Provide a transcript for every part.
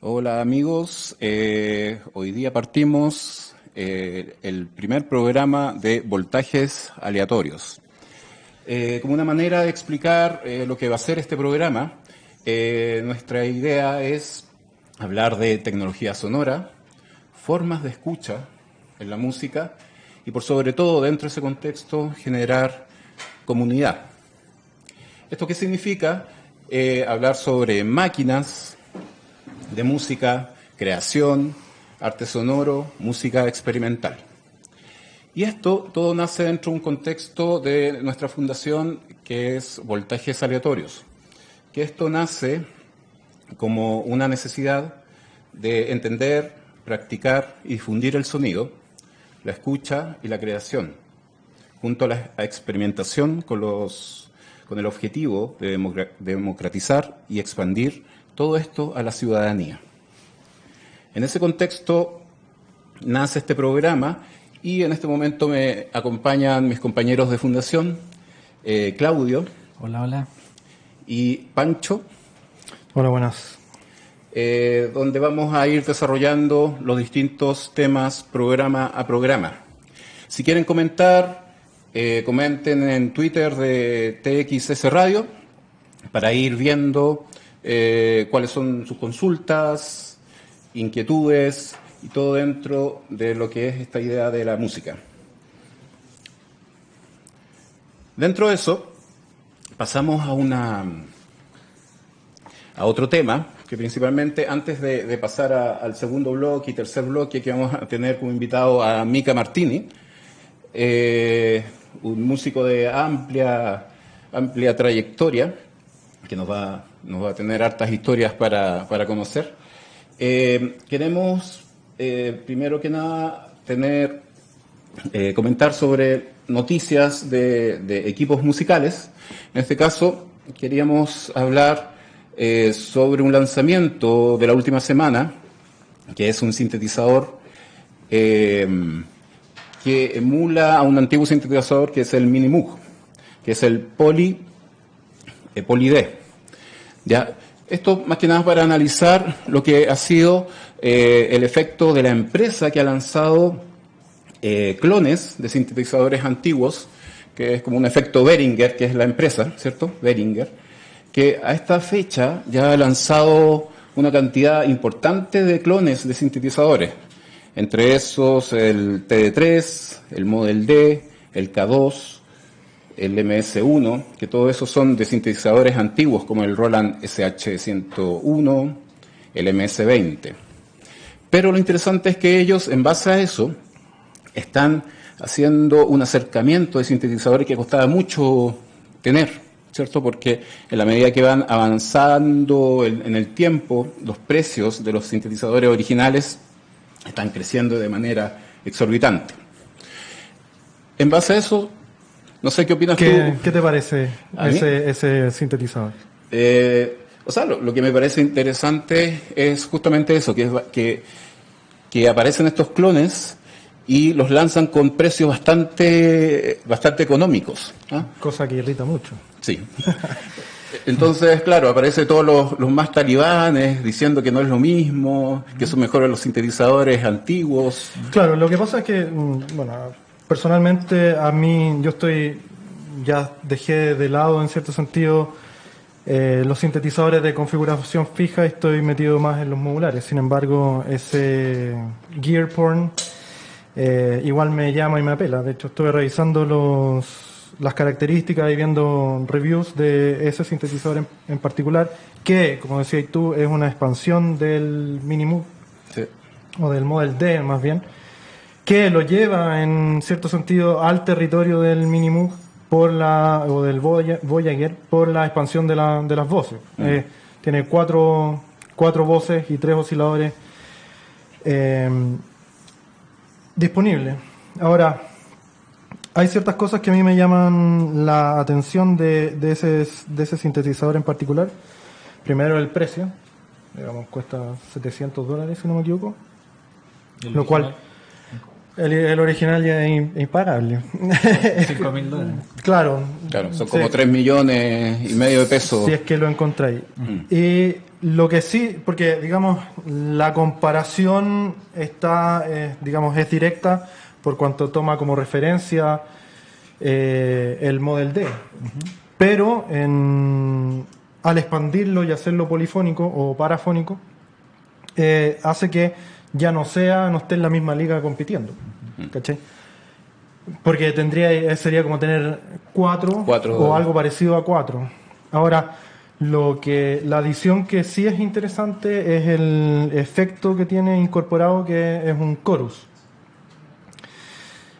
Hola amigos, hoy día partimos el primer programa de voltajes aleatorios. Como una manera de explicar lo que va a ser este programa, nuestra idea es hablar de tecnología sonora, formas de escucha en la música y por sobre todo dentro de ese contexto generar comunidad. ¿Esto qué significa? Hablar sobre máquinas de música, creación, arte sonoro, música experimental. Y esto todo nace dentro de un contexto de nuestra fundación que es Voltajes Aleatorios, que esto nace como una necesidad de entender, practicar y difundir el sonido, la escucha y la creación, junto a la experimentación con el objetivo de democratizar y expandir todo esto a la ciudadanía. En ese contexto nace este programa y en este momento me acompañan mis compañeros de fundación, Claudio. Hola, hola. Y Pancho. Hola, buenas. Donde vamos a ir desarrollando los distintos temas programa a programa. Si quieren comentar, comenten en Twitter de TXS Radio para ir viendo cuáles son sus consultas, inquietudes y todo dentro de lo que es esta idea de la música. Dentro de eso, pasamos a otro tema, que principalmente antes de pasar al segundo bloque y tercer bloque, que vamos a tener como invitado a Mika Martini, un músico de amplia trayectoria, que nos va a tener hartas historias para conocer. Queremos, primero que nada, comentar sobre noticias de equipos musicales. En este caso, queríamos hablar sobre un lanzamiento de la última semana, que es un sintetizador que emula a un antiguo sintetizador que es el Minimoog, que es el Poly D. ¿Ya? Esto más que nada para analizar lo que ha sido el efecto de la empresa que ha lanzado clones de sintetizadores antiguos, que es como un efecto Behringer, que es la empresa, ¿cierto? Behringer, que a esta fecha ya ha lanzado una cantidad importante de clones de sintetizadores, entre esos el TD3, el Model D, el K2, el MS1, que todos esos son de sintetizadores antiguos como el Roland SH101, el MS20. Pero lo interesante es que ellos, en base a eso, están haciendo un acercamiento de sintetizadores que costaba mucho tener, ¿cierto? Porque en la medida que van avanzando en el tiempo, los precios de los sintetizadores originales están creciendo de manera exorbitante. En base a eso, no sé qué opinas tú. ¿Qué te parece ese sintetizador? Lo que me parece interesante es justamente eso, que aparecen estos clones y los lanzan con precios bastante económicos. ¿Ah? Cosa que irrita mucho. Sí. Entonces, claro, aparecen todos los más talibanes diciendo que no es lo mismo, que son mejores los sintetizadores antiguos. Claro, lo que pasa es que, personalmente a mí, ya dejé de lado en cierto sentido los sintetizadores de configuración fija y estoy metido más en los modulares. Sin embargo, ese gear porn igual me llama y me apela. De hecho, estuve revisando las características y viendo reviews de ese sintetizador en particular, que, como decías tú, es una expansión del Minimoog, Sí. o del Model D más bien, que lo lleva en cierto sentido al territorio del Minimoog o del Voyager por la expansión de las voces. Tiene cuatro voces y 3 osciladores disponibles. Ahora, hay ciertas cosas que a mí me llaman la atención de ese sintetizador en particular. Primero, el precio. Digamos, cuesta $700, si no me equivoco. Lo cual, el original ya es impagable. $5.000. Claro, Claro, son como 3,5 millones de pesos. si es que lo encontráis. Y Lo que sí, porque digamos la comparación está, digamos, es directa por cuanto toma como referencia el Model D, pero al expandirlo y hacerlo polifónico o parafónico, hace que ya no esté en la misma liga compitiendo, ¿cachai? Porque sería como tener cuatro o algo parecido a 4. Ahora, la adición que sí es interesante es el efecto que tiene incorporado, que es un chorus.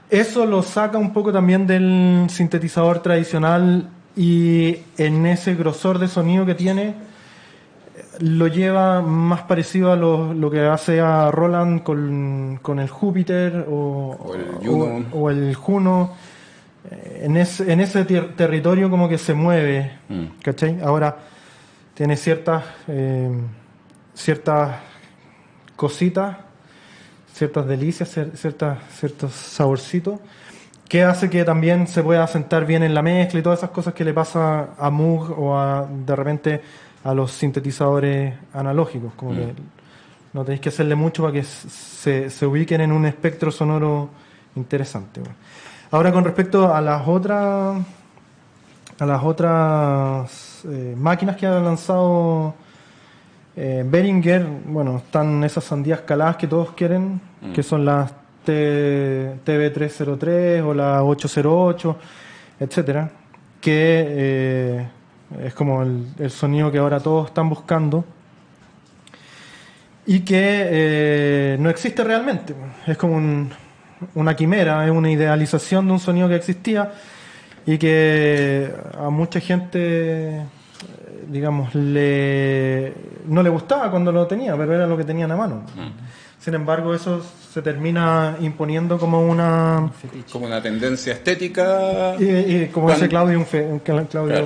Eso lo saca un poco también del sintetizador tradicional, y en ese grosor de sonido que tiene lo lleva más parecido a lo que hace a Roland con el Júpiter o el Juno. En ese territorio como que se mueve, ¿cachai? Ahora tiene ciertas cositas, ciertas delicias, ciertos saborcitos, que hace que también se pueda sentar bien en la mezcla y todas esas cosas que le pasa a Moog o de repente a los sintetizadores analógicos, como que no tenéis que hacerle mucho para que se ubiquen en un espectro sonoro interesante. Bueno. Ahora, con respecto a las otras máquinas que ha lanzado Behringer, bueno, están esas sandías caladas que todos quieren, que son las TB303 o la 808, etcétera, que es como el sonido que ahora todos están buscando y que no existe realmente. Es como una quimera, es una idealización de un sonido que existía y que a mucha gente, digamos, no le gustaba cuando lo tenía, pero era lo que tenían a mano. Sin embargo, eso se termina imponiendo como una tendencia estética. Y como dice Claudio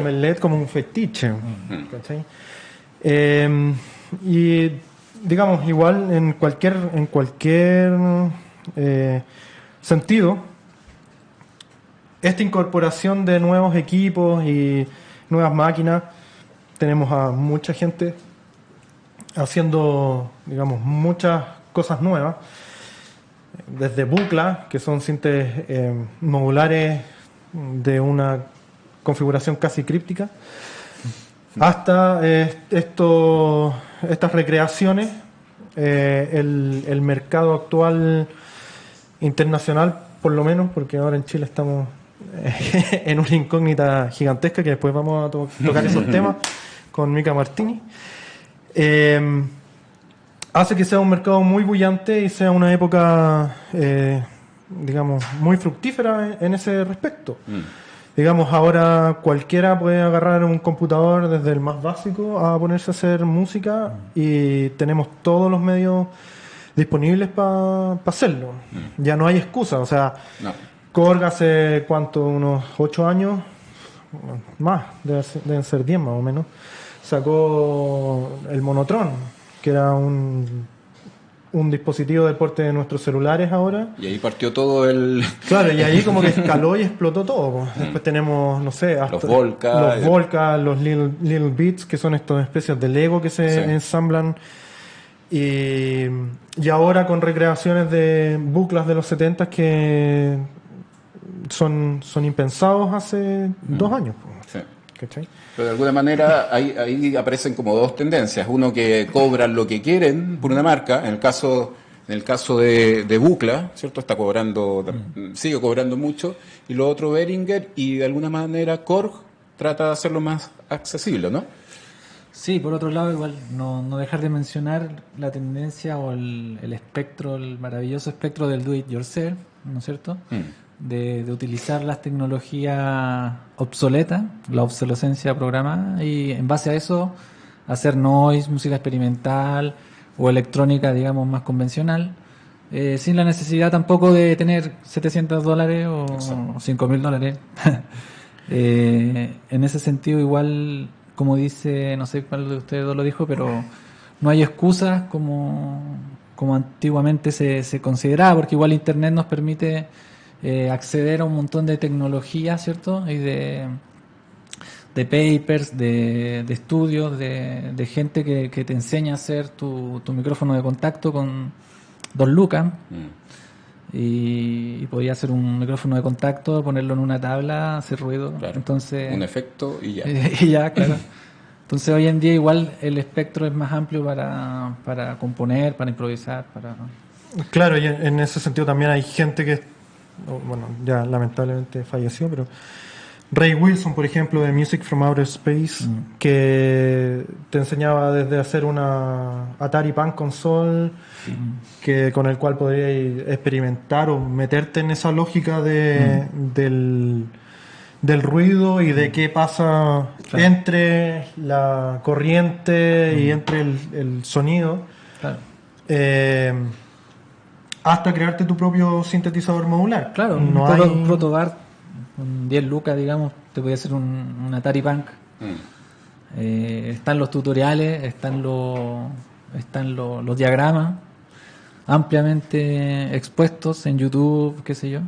Mellet, como un fetiche. ¿Cachai? Y digamos, igual en cualquier sentido, esta incorporación de nuevos equipos y nuevas máquinas, tenemos a mucha gente haciendo, digamos, muchas cosas nuevas, desde Bucla, que son sintes modulares de una configuración casi críptica, hasta estas recreaciones. El mercado actual internacional, por lo menos, porque ahora en Chile estamos en una incógnita gigantesca, que después vamos a tocar esos temas con Mica Martini, hace que sea un mercado muy bullante y sea una época, digamos, muy fructífera en ese respecto. Digamos, ahora cualquiera puede agarrar un computador desde el más básico a ponerse a hacer música, y tenemos todos los medios disponibles para hacerlo. Ya no hay excusa. O sea, Korg hace unos 8 años, más, deben ser 10 más o menos, sacó el Monotron, que era un dispositivo de porte de nuestros celulares ahora. Y ahí partió todo el... Claro, y ahí como que escaló y explotó todo. Después tenemos, no sé, hasta los Volca, los Little Bits, que son estas especies de Lego que se ensamblan. Y ahora con recreaciones de buclas de los 70 que son impensados hace 2 años. Sí. ¿Cachai? Pero de alguna manera ahí aparecen como dos tendencias. Uno, que cobran lo que quieren por una marca. En el caso de Bucla, ¿cierto? Sigue cobrando mucho. Y lo otro, Behringer, y de alguna manera Korg trata de hacerlo más accesible, ¿no? Sí, por otro lado, igual no dejar de mencionar la tendencia o el espectro, el maravilloso espectro del do it yourself, ¿no es cierto? De utilizar las tecnologías obsoletas, la obsolescencia programada, y en base a eso hacer noise, música experimental o electrónica, digamos, más convencional, sin la necesidad tampoco de tener $700 o $5,000. En ese sentido, igual, como dice, no sé cuál de ustedes dos lo dijo, pero no hay excusas como antiguamente se consideraba, porque igual Internet nos permite acceder a un montón de tecnología, ¿cierto? Y de de papers, de estudios, de gente que te enseña a hacer tu micrófono de contacto con 2 lucas. Y podía hacer un micrófono de contacto, ponerlo en una tabla, hacer ruido. Claro. Entonces, un efecto y ya. y ya, claro. Entonces hoy en día igual el espectro es más amplio para componer, para improvisar, para... Claro, y en ese sentido también hay gente que, bueno, ya lamentablemente falleció, pero Ray Wilson, por ejemplo, de Music from Outer Space, que te enseñaba desde hacer una Atari Punk Console, que con el cual podrías experimentar o meterte en esa lógica del ruido y de qué pasa entre la corriente y entre el sonido. Claro. Hasta crearte tu propio sintetizador modular. Claro, no un protobar con 10 lucas, digamos, te podía hacer un Atari Punk. Están los tutoriales, están los diagramas ampliamente expuestos en YouTube, qué sé yo.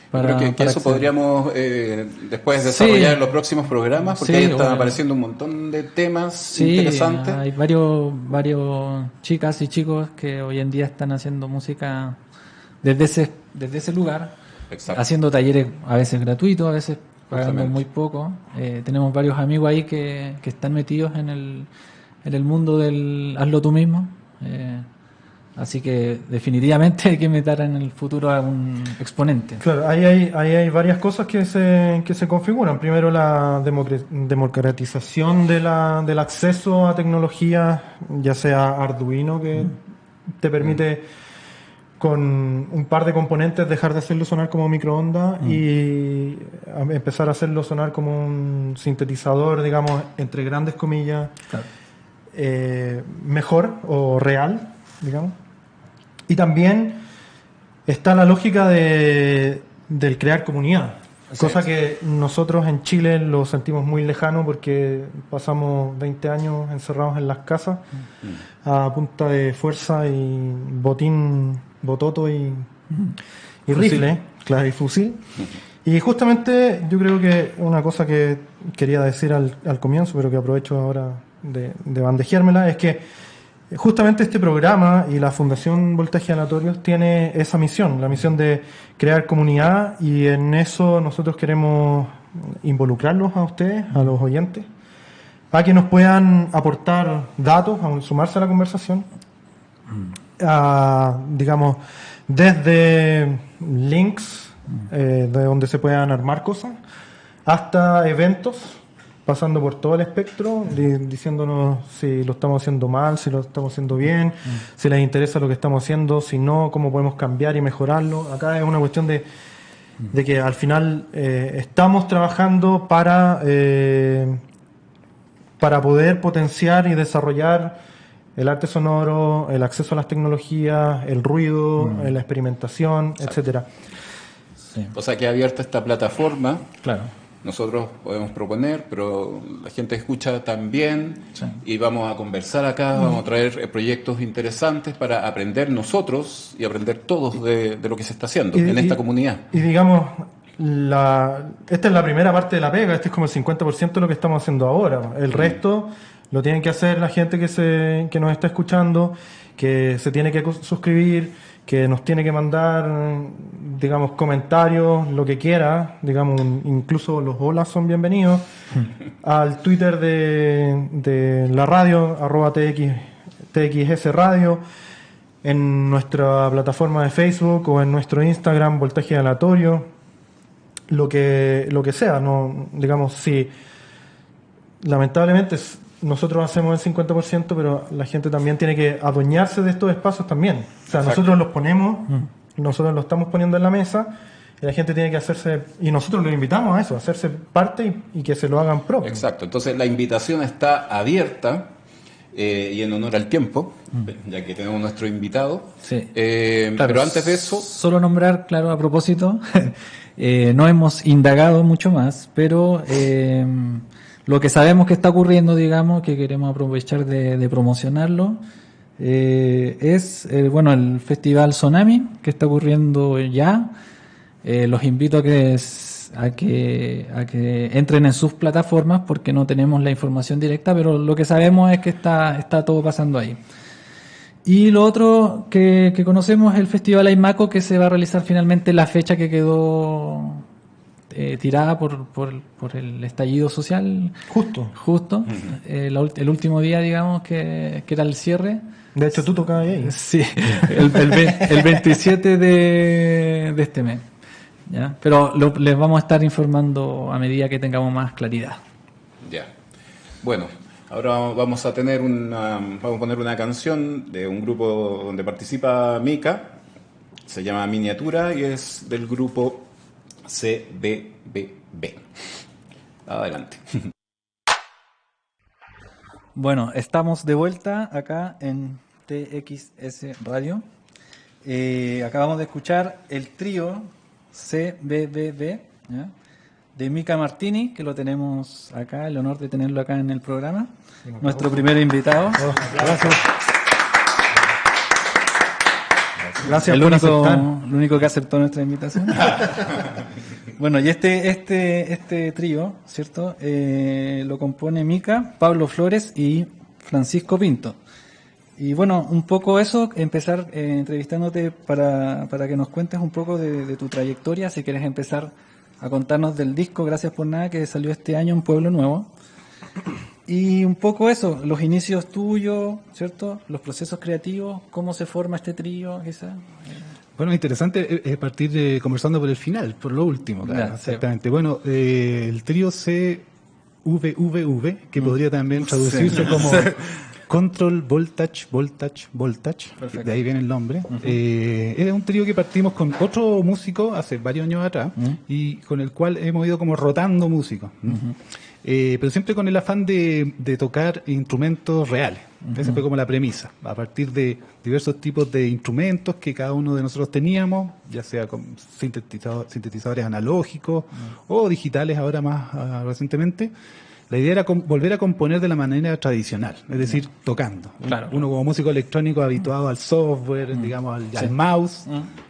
Creo que eso podríamos después desarrollar en los próximos programas, porque ahí están apareciendo un montón de temas interesantes. Hay varios chicas y chicos que hoy en día están haciendo música desde ese lugar. Exacto. Haciendo talleres a veces gratuitos, a veces pagando muy poco. Tenemos varios amigos ahí que están metidos en el mundo del hazlo tú mismo. Así que definitivamente hay que meter en el futuro a un exponente. Claro, ahí hay varias cosas que se configuran. Primero, la democratización del acceso a tecnología, ya sea Arduino, que te permite con un par de componentes dejar de hacerlo sonar como microondas y empezar a hacerlo sonar como un sintetizador, digamos, entre grandes comillas, mejor o real, digamos. Y también está la lógica del crear comunidad, cosa que nosotros en Chile lo sentimos muy lejano porque pasamos 20 años encerrados en las casas a punta de fuerza y bototo y rifle, claro, y fusil. Y justamente yo creo que una cosa que quería decir al comienzo, pero que aprovecho ahora de bandejeármela, es que justamente este programa y la Fundación Voltaje Aleatorios tiene esa misión, la misión de crear comunidad, y en eso nosotros queremos involucrarlos a ustedes, a los oyentes, a que nos puedan aportar datos, a sumarse a la conversación, digamos, desde links de donde se puedan armar cosas, hasta eventos, pasando por todo el espectro, diciéndonos si lo estamos haciendo mal, si lo estamos haciendo bien, si les interesa lo que estamos haciendo, si no, cómo podemos cambiar y mejorarlo. Acá es una cuestión de que al final estamos trabajando para poder potenciar y desarrollar el arte sonoro, el acceso a las tecnologías, el ruido, la experimentación, etcétera. Sí. O sea que abierta esta plataforma. Claro. Nosotros podemos proponer, pero la gente escucha también y vamos a conversar acá, vamos a traer proyectos interesantes para aprender nosotros y aprender todos de lo que se está haciendo en esta comunidad. Y digamos, esta es la primera parte de la pega, este es como el 50% de lo que estamos haciendo ahora. El resto lo tienen que hacer la gente que nos está escuchando, que se tiene que suscribir, que nos tiene que mandar, digamos, comentarios, lo que quiera, digamos, incluso los holas son bienvenidos, al Twitter de la radio, @TXS Radio, en nuestra plataforma de Facebook o en nuestro Instagram, Voltaje Aleatorio, lo que sea, no, digamos, si lamentablemente nosotros hacemos el 50%, pero la gente también tiene que adueñarse de estos espacios también. O sea, nosotros los ponemos, nosotros los estamos poniendo en la mesa, y la gente tiene que hacerse, y nosotros los invitamos a eso, a hacerse parte y que se lo hagan propio. Exacto, entonces la invitación está abierta y en honor al tiempo, ya que tenemos nuestro invitado. Sí. Claro, pero antes de eso... Solo nombrar, claro, a propósito, no hemos indagado mucho más, pero... lo que sabemos que está ocurriendo, digamos, que queremos aprovechar de promocionarlo, es el Festival Tsunami, que está ocurriendo ya. Los invito a que a que entren en sus plataformas porque no tenemos la información directa, pero lo que sabemos es que está todo pasando ahí. Y lo otro que conocemos es el Festival Aymaco, que se va a realizar finalmente la fecha que quedó tirada por el estallido social. Justo. El último día, digamos, que era el cierre. De hecho, tú tocabas ahí. Sí, el 27 de este mes. ¿Ya? Pero les vamos a estar informando a medida que tengamos más claridad. Ya. Bueno, ahora vamos a poner una canción de un grupo donde participa Mika. Se llama Miniatura y es del grupo CBBB. Adelante. Bueno, estamos de vuelta acá en TXS Radio. Acabamos de escuchar el trío CBBB, ¿ya? De Mika Martini, que lo tenemos acá, el honor de tenerlo acá en el programa. Nuestro primer invitado. Gracias. Gracias el por aceptar. único que aceptó nuestra invitación. Bueno, y este trío, ¿cierto? Lo compone Mika, Pablo Flores y Francisco Pinto. Y bueno, un poco eso, empezar entrevistándote para que nos cuentes un poco de tu trayectoria, si quieres empezar a contarnos del disco Gracias por Nada, que salió este año en Pueblo Nuevo. Y un poco eso, los inicios tuyos, ¿cierto? Los procesos creativos, cómo se forma este trío, quizás. Bueno, interesante partir de conversando por el final, por lo último, claro, Ya, exactamente. Sí. Bueno, el trío CVVV, que podría también traducirse como Control Voltage. Perfecto. De ahí viene el nombre. Era un trío que partimos con otro músico hace varios años atrás y con el cual hemos ido como rotando músicos. Pero siempre con el afán de tocar instrumentos reales. Esa fue como la premisa, a partir de diversos tipos de instrumentos que cada uno de nosotros teníamos, ya sea con sintetizadores analógicos o digitales ahora más recientemente. La idea era volver a componer de la manera tradicional, es decir, tocando. Claro. Uno como músico electrónico habituado al software, digamos, al mouse,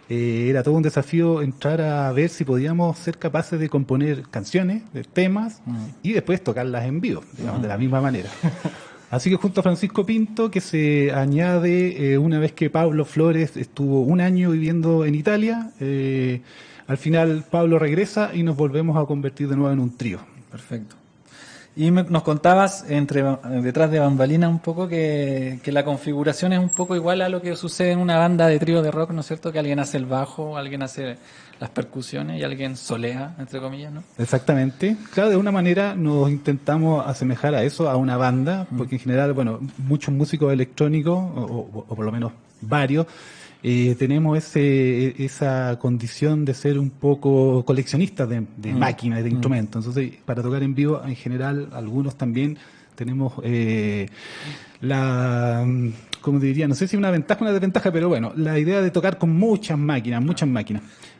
era todo un desafío entrar a ver si podíamos ser capaces de componer canciones, temas, y después tocarlas en vivo, digamos, de la misma manera. Así que junto a Francisco Pinto, que se añade una vez que Pablo Flores estuvo un año viviendo en Italia, al final Pablo regresa y nos volvemos a convertir de nuevo en un trío. Perfecto. Y nos contabas detrás de bambalinas un poco que la configuración es un poco igual a lo que sucede en una banda de trío de rock, ¿no es cierto? Que alguien hace el bajo, alguien hace las percusiones y alguien solea, entre comillas, ¿no? Exactamente. Claro, de una manera nos intentamos asemejar a eso, a una banda, porque en general, bueno, muchos músicos electrónicos, o por lo menos varios, tenemos esa condición de ser un poco coleccionistas de máquinas, de instrumentos. Entonces, para tocar en vivo, en general, algunos también tenemos como diría, no sé si una ventaja o una desventaja, pero bueno, la idea de tocar con muchas máquinas.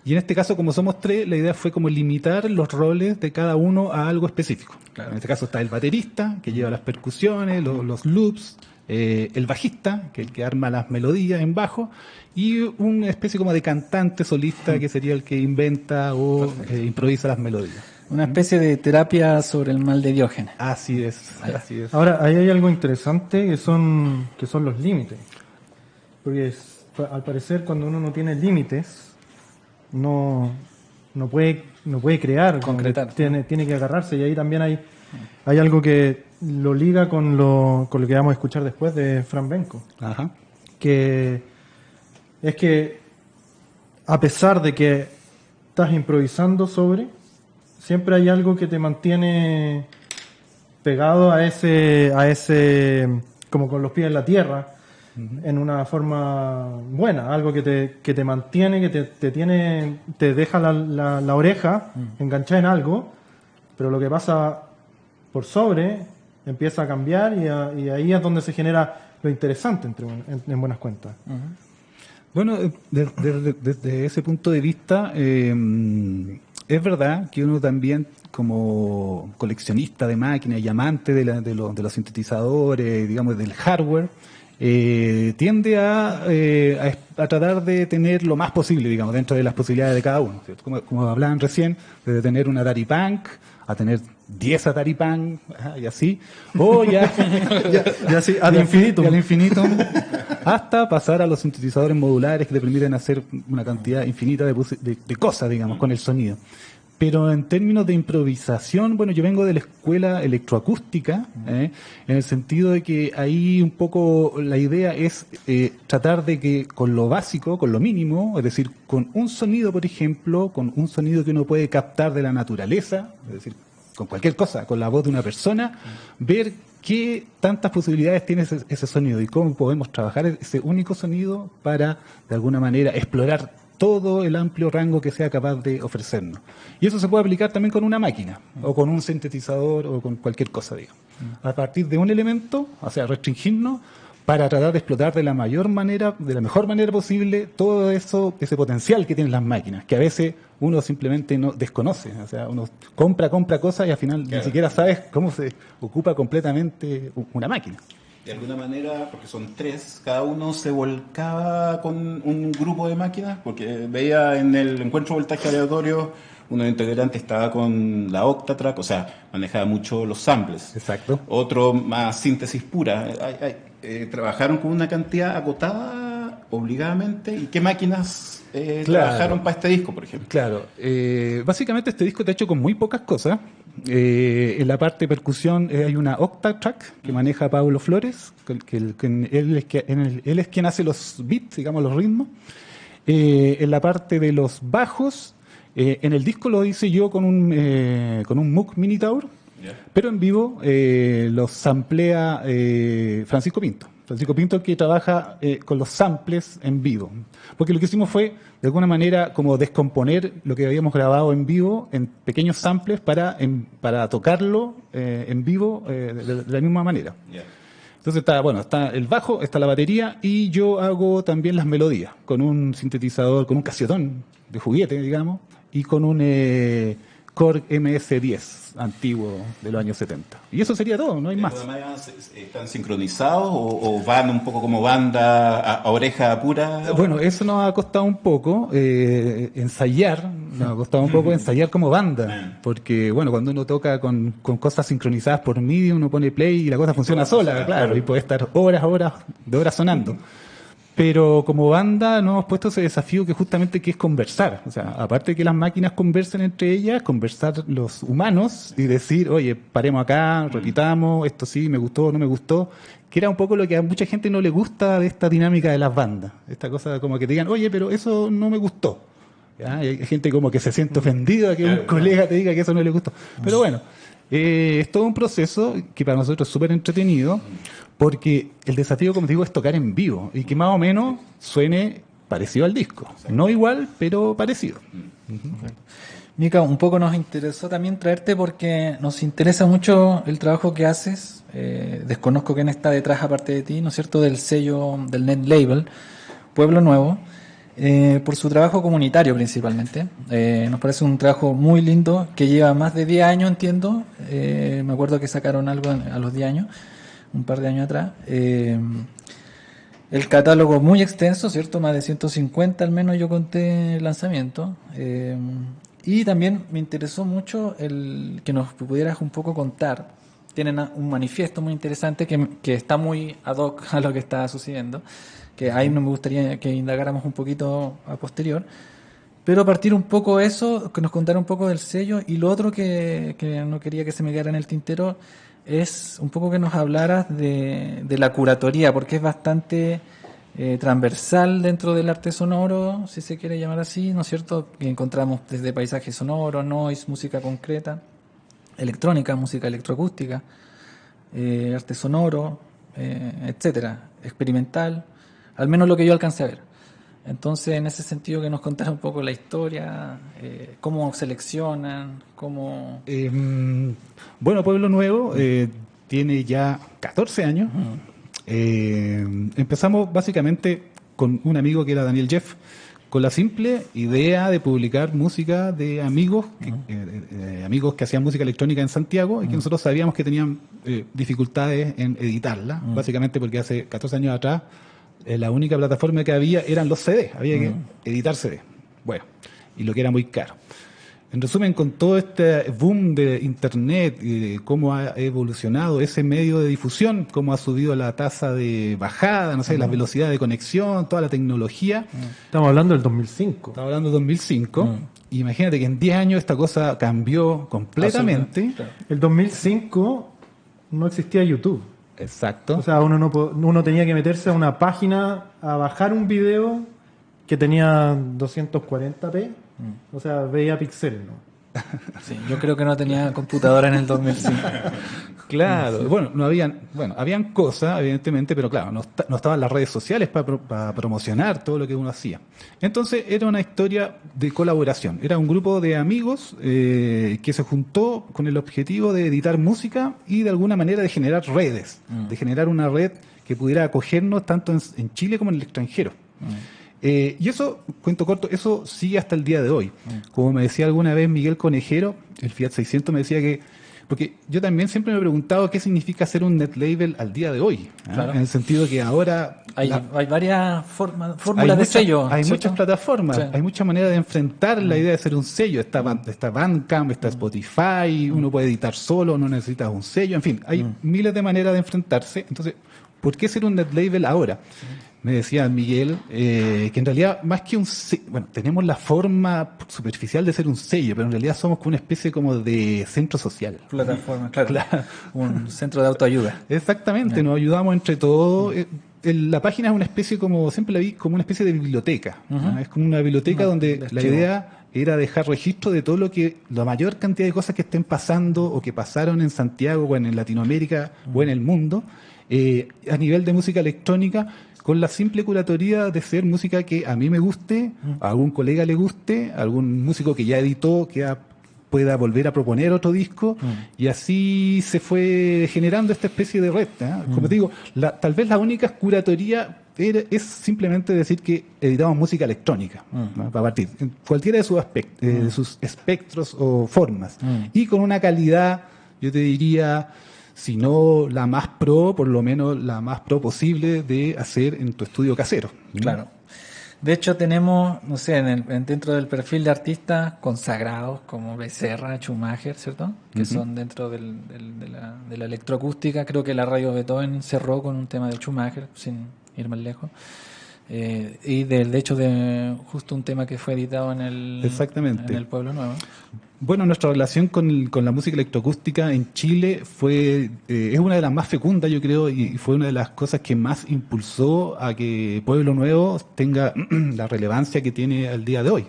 Y en este caso, como somos tres, la idea fue como limitar los roles de cada uno a algo específico. Claro. En este caso está el baterista, que lleva las percusiones, los loops, el bajista, que es el que arma las melodías en bajo, y una especie como de cantante solista, que sería el que inventa o improvisa las melodías. Una especie de terapia sobre el mal de Diógenes. Así es. Ahora, ahí hay algo interesante que son los límites. Porque al parecer cuando uno no tiene límites, no puede crear, concretar. Tiene que agarrarse, y ahí también hay algo que lo liga con lo que vamos a escuchar después de Fran Benko. Ajá. Que es que a pesar de que estás improvisando siempre hay algo que te mantiene pegado a ese como con los pies en la tierra, en una forma buena, algo que te mantiene, que te deja la oreja enganchada en algo, pero lo que pasa por sobre empieza a cambiar y ahí es donde se genera lo interesante en buenas cuentas. Bueno, desde ese punto de vista, es verdad que uno también, como coleccionista de máquinas y amante de los sintetizadores, digamos, del hardware, tiende a tratar de tener lo más posible, digamos, dentro de las posibilidades de cada uno, ¿cierto? Como hablaban recién, de tener un Atari Punk, a tener 10 Atari Punk, y así, o ya, ya así, ad infinitum. Al infinitum, hasta pasar a los sintetizadores modulares que te permiten hacer una cantidad infinita de cosas, digamos, con el sonido. Pero en términos de improvisación, bueno, yo vengo de la escuela electroacústica, en el sentido de que ahí un poco la idea es tratar de que con lo básico, con lo mínimo, es decir, con un sonido, por ejemplo, con un sonido que uno puede captar de la naturaleza, es decir, con cualquier cosa, con la voz de una persona, ver qué tantas posibilidades tiene ese sonido y cómo podemos trabajar ese único sonido para, de alguna manera, explorar todo el amplio rango que sea capaz de ofrecernos. Y eso se puede aplicar también con una máquina, o con un sintetizador, o con cualquier cosa, digamos. A partir de un elemento, o sea, restringirnos para tratar de explotar de la mejor manera posible todo eso, ese potencial que tienen las máquinas, que a veces uno simplemente no desconoce. O sea, uno compra cosas y al final ni siquiera sabes cómo se ocupa completamente una máquina. De alguna manera, porque son 3, cada uno se volcaba con un grupo de máquinas, porque veía en el encuentro de voltaje aleatorio, uno de los integrantes estaba con la Octatrack, o sea, manejaba mucho los samples. Exacto. Otro más síntesis pura. Trabajaron con una cantidad acotada, obligadamente. ¿Y qué máquinas trabajaron para este disco, por ejemplo? Claro. Básicamente este disco está hecho con muy pocas cosas. En la parte de percusión hay una Octatrack que maneja Pablo Flores, él es quien hace los beats, digamos, los ritmos. En la parte de los bajos, en el disco lo hice yo con un Moog Minitaur, pero en vivo los samplea Francisco Pinto. Francisco Pinto, que trabaja con los samples en vivo. Porque lo que hicimos fue, de alguna manera, como descomponer lo que habíamos grabado en vivo en pequeños samples para tocarlo en vivo de la misma manera. Entonces está el bajo, está la batería, y yo hago también las melodías con un sintetizador, con un Casiotón de juguete, digamos, y con un Korg MS-10 antiguo de los años 70. Y eso sería todo, no hay más. ¿Están sincronizados o van un poco como banda a oreja pura? Bueno, eso nos ha costado un poco ensayar como banda, porque bueno, cuando uno toca con cosas sincronizadas por MIDI, uno pone play y la cosa funciona sola, claro, y puede estar horas sonando. Pero como banda nos hemos puesto ese desafío que justamente que es conversar. O sea, aparte de que las máquinas conversen entre ellas, conversar los humanos y decir, oye, paremos acá, repitamos, esto sí, me gustó, no me gustó. Que era un poco lo que a mucha gente no le gusta de esta dinámica de las bandas. Esta cosa como que te digan, oye, pero eso no me gustó. ¿Ya? Y hay gente como que se siente ofendida que un colega te diga que eso no le gustó. Pero bueno, es todo un proceso que para nosotros es súper entretenido, porque el desafío, como te digo, es tocar en vivo y que más o menos suene parecido al disco. No igual, pero parecido. Mika, un poco nos interesó también traerte porque nos interesa mucho el trabajo que haces. Desconozco quién está detrás aparte de ti, ¿no es cierto?, del sello, del net label Pueblo Nuevo, por su trabajo comunitario principalmente. Nos parece un trabajo muy lindo que lleva más de 10 años, entiendo. Me acuerdo que sacaron algo a los 10 años, un par de años atrás. El catálogo muy extenso, ¿cierto? Más de 150 al menos yo conté el lanzamiento. Y también me interesó mucho el que nos pudieras un poco contar. Tienen un manifiesto muy interesante que está muy ad hoc a lo que está sucediendo, que ahí me gustaría que indagáramos un poquito a posterior. Pero a partir un poco de eso, que nos contara un poco del sello, y lo otro que no quería que se me quedara en el tintero es un poco que nos hablaras de la curatoría, porque es bastante transversal dentro del arte sonoro, si se quiere llamar así, ¿no es cierto? Que encontramos desde paisaje sonoro, noise, música concreta, electrónica, música electroacústica, arte sonoro, etcétera, experimental, al menos lo que yo alcancé a ver. Entonces, en ese sentido, que nos contara un poco la historia, cómo seleccionan, cómo... Bueno, Pueblo Nuevo tiene ya 14 años. Empezamos básicamente con un amigo que era Daniel Jeff, con la simple idea de publicar música de amigos amigos que hacían música electrónica en Santiago y que nosotros sabíamos que tenían dificultades en editarla, básicamente porque hace 14 años atrás la única plataforma que había eran los CDs, había que editar CDs. Bueno, y lo que era muy caro. En resumen, con todo este boom de Internet y de cómo ha evolucionado ese medio de difusión, cómo ha subido la tasa de bajada, no sé, la velocidad de conexión, toda la tecnología. Estamos hablando del 2005. Estamos hablando del 2005. Imagínate que en 10 años esta cosa cambió completamente. El 2005 no existía YouTube. Exacto. O sea, uno tenía que meterse a una página a bajar un video que tenía 240p. O sea, veía píxeles, ¿no? Sí, yo creo que no tenía computadora en el 2005. Claro, bueno, habían cosas, evidentemente, pero claro, no estaban las redes sociales para promocionar todo lo que uno hacía. Entonces era una historia de colaboración, era un grupo de amigos que se juntó con el objetivo de editar música y de alguna manera de generar redes, de generar una red que pudiera acogernos tanto en Chile como en el extranjero. Y eso, cuento corto, eso sigue hasta el día de hoy. Como me decía alguna vez Miguel Conejero, el Fiat 600 me decía que, porque yo también siempre me he preguntado qué significa ser un net label al día de hoy, Claro. en el sentido que ahora Hay varias fórmulas de sello. hay ¿cierto? muchas plataformas, Sí. hay muchas maneras de enfrentar la idea de ser un sello. Está Bandcamp, está Spotify, uno puede editar solo, no necesitas un sello, en fin, hay miles de maneras de enfrentarse. Entonces, ¿por qué ser un net label ahora? Me decía Miguel que en realidad más que un sello, bueno, tenemos la forma superficial de ser un sello, pero en realidad somos como una especie como de centro social. Plataforma, claro. Un centro de autoayuda. Exactamente, nos ayudamos entre todos. La página es una especie, como siempre la vi, como una especie de biblioteca. ¿No? Es como una biblioteca donde la idea era dejar registro de todo la mayor cantidad de cosas que estén pasando o que pasaron en Santiago o en Latinoamérica o en el mundo, a nivel de música electrónica, con la simple curatoría de ser música que a mí me guste, a algún colega le guste, a algún músico que ya editó, que pueda volver a proponer otro disco, y así se fue generando esta especie de red. Como te digo, tal vez la única curatoría es simplemente decir que editamos música electrónica, ¿no? Para partir, en cualquiera de sus espectros o formas, y con una calidad, yo te diría, si no la más pro, por lo menos la más pro posible de hacer en tu estudio casero. Claro. De hecho, tenemos, no sé, dentro del perfil de artistas consagrados como Becerra, Schumacher, ¿cierto? Que son dentro de la electroacústica. Creo que la Radio Beethoven cerró con un tema de Schumacher, sin ir más lejos. Y de hecho, de justo un tema que fue editado en el Pueblo Nuevo. Bueno, nuestra relación con la música electroacústica en Chile es una de las más fecundas, yo creo, y fue una de las cosas que más impulsó a que Pueblo Nuevo tenga la relevancia que tiene al día de hoy.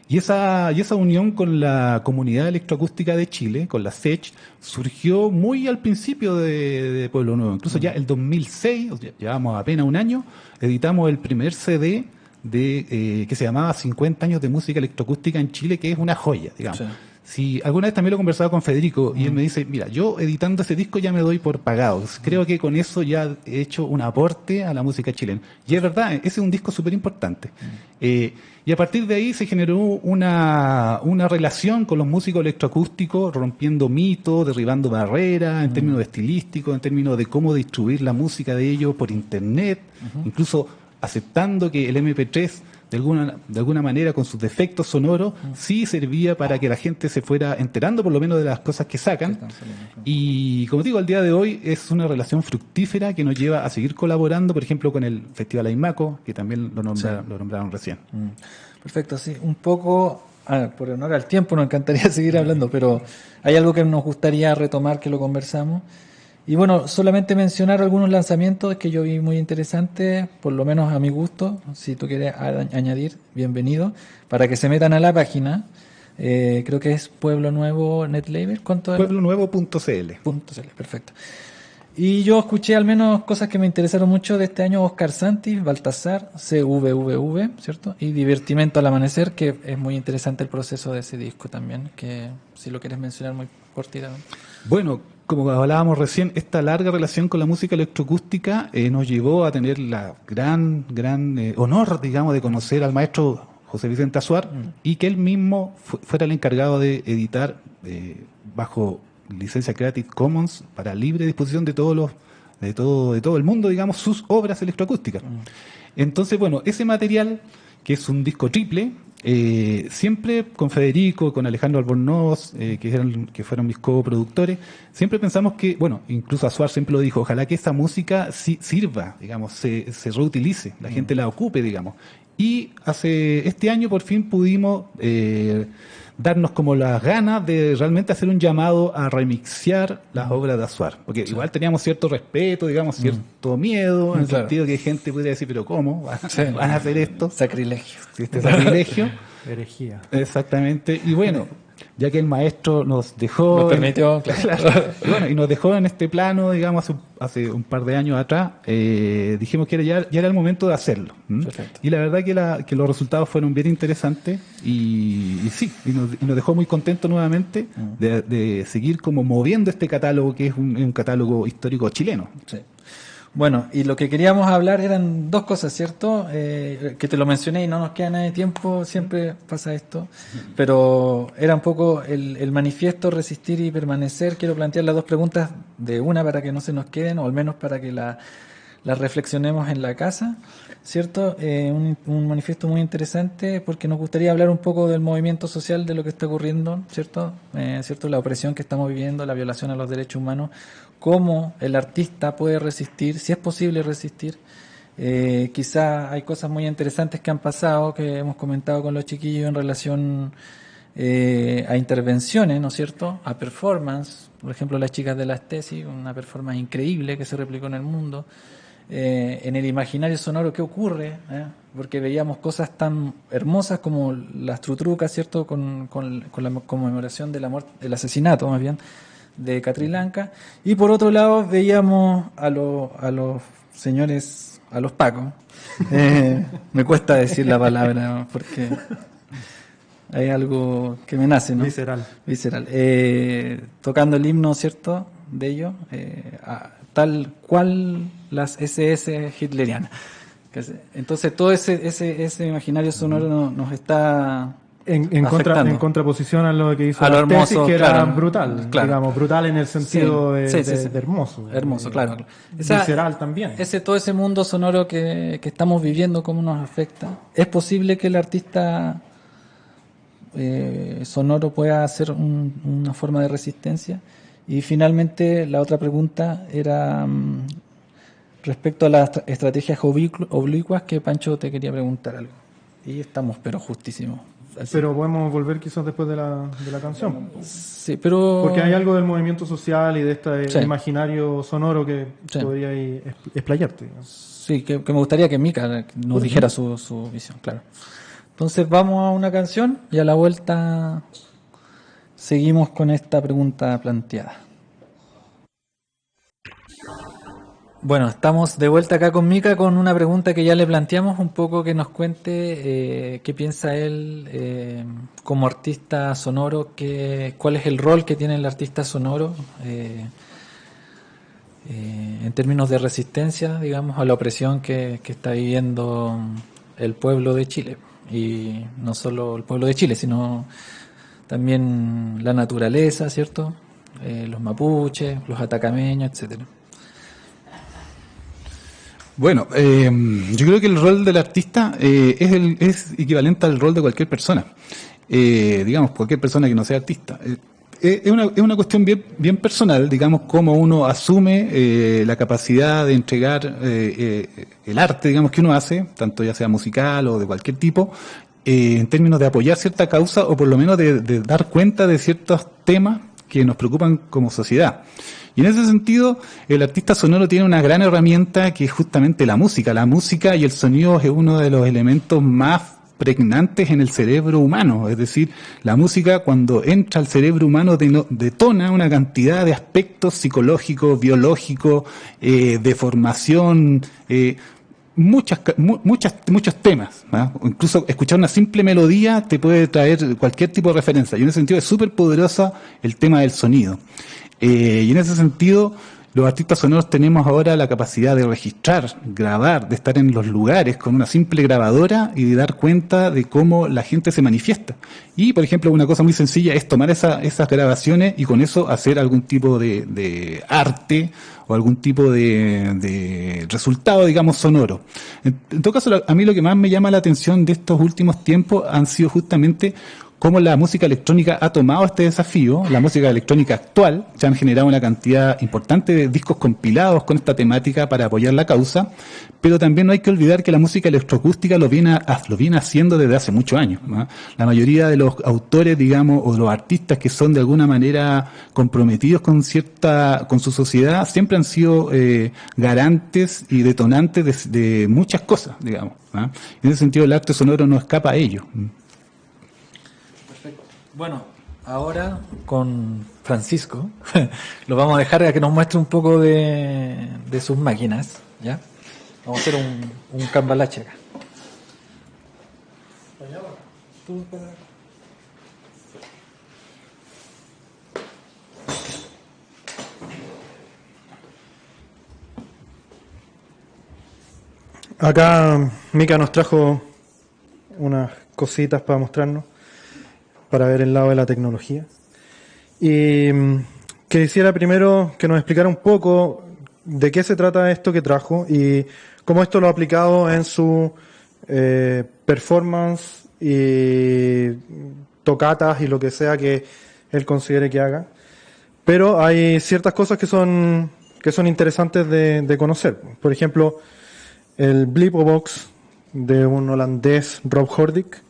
Y esa unión con la comunidad electroacústica de Chile, con la SECH, surgió muy al principio de Pueblo Nuevo. Incluso ya el 2006, llevamos apenas un año, editamos el primer CD que se llamaba 50 años de música electroacústica en Chile, que es una joya, digamos. Sí. Si alguna vez también lo conversaba con Federico y él me dice, mira, yo editando ese disco ya me doy por pagado. Creo que con eso ya he hecho un aporte a la música chilena. Y es verdad, ese es un disco súper importante. Y a partir de ahí se generó una relación con los músicos electroacústicos, rompiendo mitos, derribando barreras, en términos estilísticos, en términos de cómo distribuir la música de ellos por internet, incluso aceptando que el MP3 de alguna manera con sus defectos sonoros sí servía para que la gente se fuera enterando por lo menos de las cosas que sacan. Y como digo, al día de hoy es una relación fructífera que nos lleva a seguir colaborando, por ejemplo, con el Festival Aymaco, que también lo nombraron recién. Perfecto, sí. Un poco, por honor al tiempo, nos encantaría seguir hablando, pero hay algo que nos gustaría retomar, que lo conversamos. Y bueno, solamente mencionar algunos lanzamientos que yo vi muy interesantes, por lo menos a mi gusto. Si tú quieres añadir, bienvenido, para que se metan a la página. Creo que es Pueblo Nuevo Net Label. ¿Cuánto era? Pueblonuevo.cl. Perfecto. Y yo escuché al menos cosas que me interesaron mucho de este año: Oscar Santis, Baltasar, CVVV, ¿cierto? Y Divertimento al Amanecer, que es muy interesante el proceso de ese disco también, que si lo quieres mencionar muy cortitamente. Bueno, como hablábamos recién, esta larga relación con la música electroacústica nos llevó a tener la gran honor, digamos, de conocer al maestro José Vicente Azuar, y que él mismo fuera el encargado de editar bajo licencia Creative Commons para libre disposición de todo el mundo, digamos, sus obras electroacústicas. Entonces, bueno, ese material, que es un disco triple, siempre con Federico, con Alejandro Albornoz, que fueron mis coproductores, siempre pensamos que, bueno, incluso Azuar siempre lo dijo, ojalá que esta música sirva, digamos, se reutilice, la gente la ocupe, digamos. Y este año por fin pudimos darnos como las ganas de realmente hacer un llamado a remixear las obras de Azuar. Porque igual teníamos cierto respeto, digamos, cierto miedo, en el sentido que gente podría decir, pero ¿cómo? ¿Van a hacer esto? Sacrilegio. Este sacrilegio. Herejía. Exactamente. Y bueno, ya que el maestro nos dejó... Nos permitió, claro. Y nos dejó en este plano, digamos, hace un par de años atrás, dijimos que ya era el momento de hacerlo. Perfecto. Y la verdad que los resultados fueron bien interesantes y nos dejó muy contentos nuevamente de seguir como moviendo este catálogo, que es un catálogo histórico chileno. Sí. Bueno, y lo que queríamos hablar eran dos cosas, ¿cierto? Que te lo mencioné y no nos queda nada de tiempo, siempre pasa esto, pero era un poco el manifiesto Resistir y Permanecer. Quiero plantear las dos preguntas de una para que no se nos queden, o al menos para que las reflexionemos en la casa, ¿cierto? Un manifiesto muy interesante porque nos gustaría hablar un poco del movimiento social, de lo que está ocurriendo, ¿cierto? ¿Cierto? La opresión que estamos viviendo, la violación a los derechos humanos, cómo el artista puede resistir, si es posible resistir. Quizás hay cosas muy interesantes que han pasado, que hemos comentado con los chiquillos en relación a intervenciones, ¿no es cierto?, a performance. Por ejemplo, las chicas de las tesis, una performance increíble que se replicó en el mundo. En el imaginario sonoro, ¿qué ocurre? Porque veíamos cosas tan hermosas como las trutrucas, ¿cierto?, con la conmemoración de la muerte, el asesinato más bien, de Catrillanca, y por otro lado veíamos a los señores, a los pacos, me cuesta decir la palabra porque hay algo que me nace, ¿no? Visceral. Tocando el himno, ¿cierto?, de ellos, tal cual las SS hitlerianas. Entonces todo ese imaginario sonoro nos está en contraposición a lo que hizo a lo la tesis, hermoso, que claro, era brutal, claro. Digamos, brutal en el sentido Sí, de sí. hermoso. Hermoso, claro. Visceral también. Todo ese mundo sonoro que estamos viviendo, cómo nos afecta. ¿Es posible que el artista sonoro pueda hacer una forma de resistencia? Y finalmente, la otra pregunta era respecto a las estrategias oblicuas, que Pancho te quería preguntar algo. Y estamos, pero justísimo. Así. Pero podemos volver quizás después de la canción. Sí, pero... Porque hay algo del movimiento social y de este imaginario sonoro que podría explayarte. ¿No? Sí, que me gustaría que Mika nos dijera su visión, claro. Entonces vamos a una canción y a la vuelta seguimos con esta pregunta planteada. Bueno, estamos de vuelta acá con Mika con una pregunta que ya le planteamos, un poco que nos cuente qué piensa él como artista sonoro, cuál es el rol que tiene el artista sonoro en términos de resistencia, digamos, a la opresión que está viviendo el pueblo de Chile. Y no solo el pueblo de Chile, sino también la naturaleza, ¿cierto? Los mapuches, los atacameños, etcétera. Bueno, yo creo que el rol del artista es equivalente al rol de cualquier persona. Digamos, cualquier persona que no sea artista. Es una cuestión bien personal, digamos, cómo uno asume la capacidad de entregar el arte, digamos, que uno hace, tanto ya sea musical o de cualquier tipo, en términos de apoyar cierta causa o por lo menos de dar cuenta de ciertos temas que nos preocupan como sociedad. Y en ese sentido, el artista sonoro tiene una gran herramienta que es justamente la música. La música y el sonido es uno de los elementos más pregnantes en el cerebro humano. Es decir, la música cuando entra al cerebro humano detona una cantidad de aspectos psicológicos, biológicos, de formación, muchos temas, ¿no? Incluso escuchar una simple melodía te puede traer cualquier tipo de referencia. Y en ese sentido es súper poderosa el tema del sonido. Y en ese sentido, los artistas sonoros tenemos ahora la capacidad de registrar, grabar, de estar en los lugares con una simple grabadora y de dar cuenta de cómo la gente se manifiesta. Y, por ejemplo, una cosa muy sencilla es tomar esas grabaciones y con eso hacer algún tipo de arte o algún tipo de resultado, digamos, sonoro. En todo caso, a mí lo que más me llama la atención de estos últimos tiempos han sido justamente cómo la música electrónica ha tomado este desafío. La música electrónica actual se han generado una cantidad importante de discos compilados con esta temática para apoyar la causa, pero también no hay que olvidar que la música electroacústica lo viene haciendo desde hace muchos años, ¿no? La mayoría de los autores, digamos, o los artistas que son de alguna manera comprometidos con su sociedad, siempre han sido garantes y detonantes de muchas cosas, digamos, ¿no? En ese sentido, el arte sonoro no escapa a ello. Bueno, ahora con Francisco lo vamos a dejar a que nos muestre un poco de sus máquinas, ¿ya? Vamos a hacer un cambalache acá. Acá Mika nos trajo unas cositas para mostrarnos, para ver el lado de la tecnología. Y quisiera primero que nos explicara un poco de qué se trata esto que trajo y cómo esto lo ha aplicado en su performance y tocatas y lo que sea que él considere que haga. Pero hay ciertas cosas que son interesantes de conocer. Por ejemplo, el Blipobox de un holandés, Rob Hordick,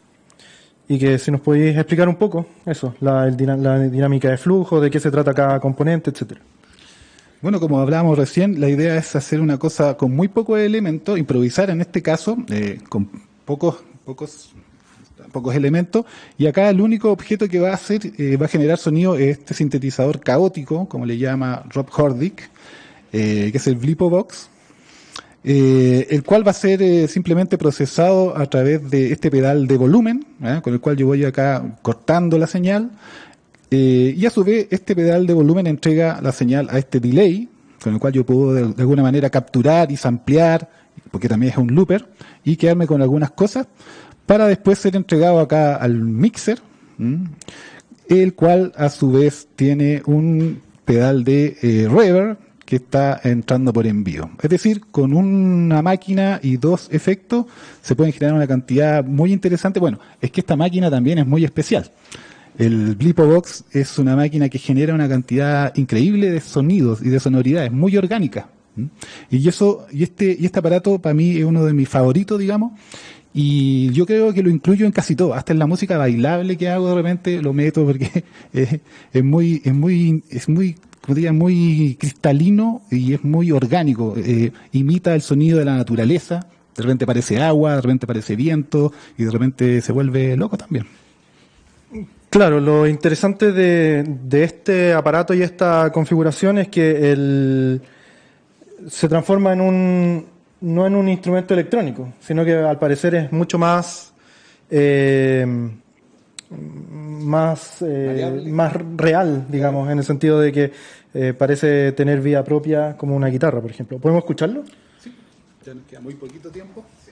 y que si nos podéis explicar un poco eso, la dinámica de flujo, de qué se trata cada componente, etcétera. Bueno, como hablábamos recién, la idea es hacer una cosa con muy pocos elementos, improvisar en este caso, con pocos elementos, y acá el único objeto que va a generar sonido es este sintetizador caótico, como le llama Rob Hordick, que es el Blipobox, el cual va a ser simplemente procesado a través de este pedal de volumen, con el cual yo voy acá cortando la señal, y a su vez este pedal de volumen entrega la señal a este delay, con el cual yo puedo de alguna manera capturar y samplear, porque también es un looper, y quedarme con algunas cosas, para después ser entregado acá al mixer, el cual a su vez tiene un pedal de reverb, que está entrando por envío. Es decir, con una máquina y dos efectos se pueden generar una cantidad muy interesante. Bueno, es que esta máquina también es muy especial. El Blipobox es una máquina que genera una cantidad increíble de sonidos y de sonoridades, muy orgánica. Y este aparato para mí es uno de mis favoritos, digamos, y yo creo que lo incluyo en casi todo, hasta en la música bailable que hago de repente lo meto porque es muy como diría, muy cristalino y es muy orgánico, imita el sonido de la naturaleza, de repente parece agua, de repente parece viento y de repente se vuelve loco también. Claro, lo interesante de este aparato y esta configuración es que se transforma no en un instrumento electrónico, sino que al parecer es mucho más real, digamos, en el sentido de que parece tener vida propia como una guitarra, por ejemplo. ¿Podemos escucharlo? Sí, ya nos queda muy poquito tiempo. Sí.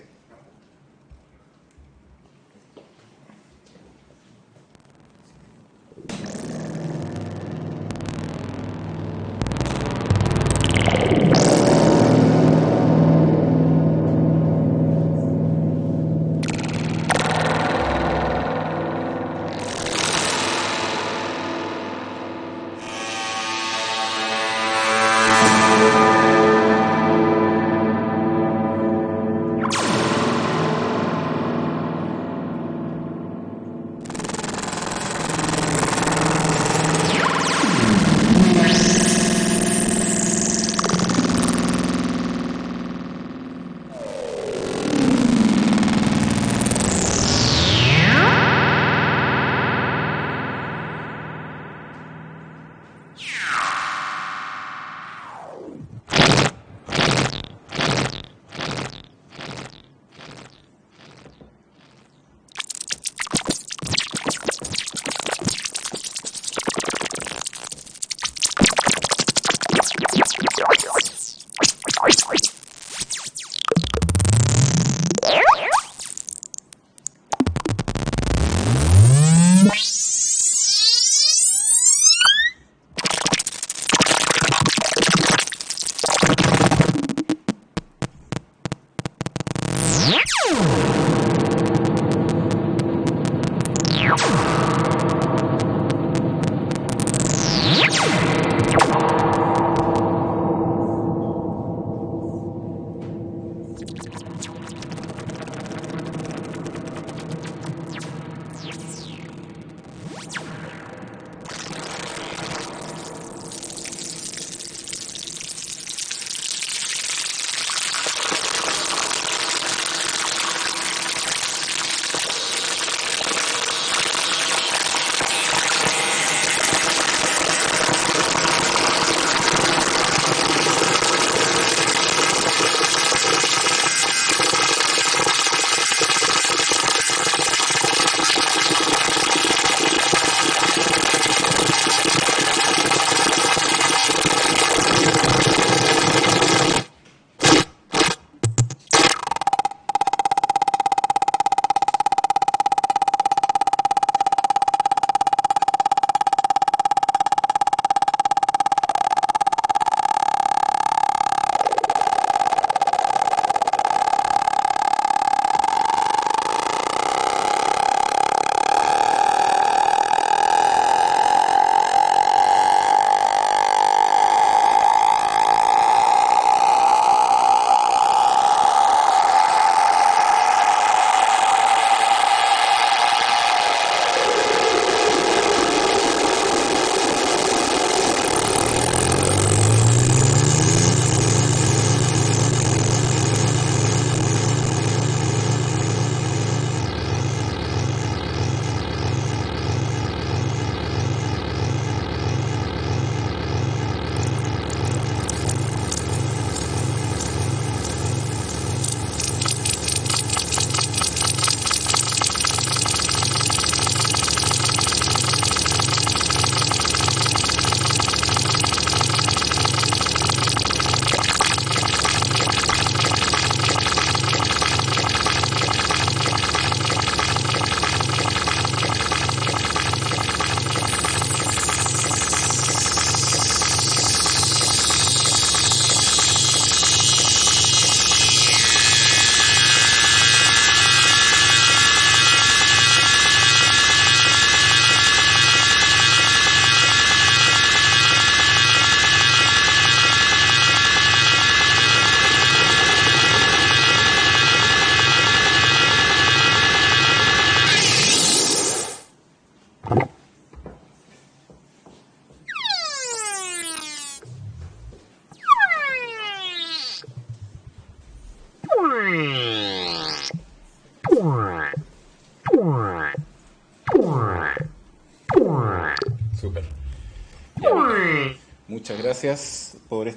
Muchas gracias por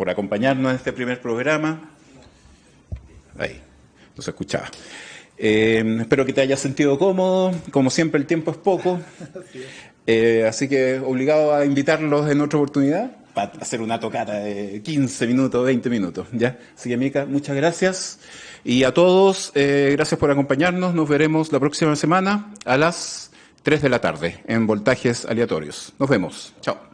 acompañarnos en este primer programa. Ahí, no se escuchaba. Espero que te hayas sentido cómodo. Como siempre, el tiempo es poco. Así que obligado a invitarlos en otra oportunidad para hacer una tocata de 15 minutos, 20 minutos. ¿Ya? Así que, Mica, muchas gracias. Y a todos, gracias por acompañarnos. Nos veremos la próxima semana a las 3 de la tarde en Voltajes Aleatorios. Nos vemos. Chao.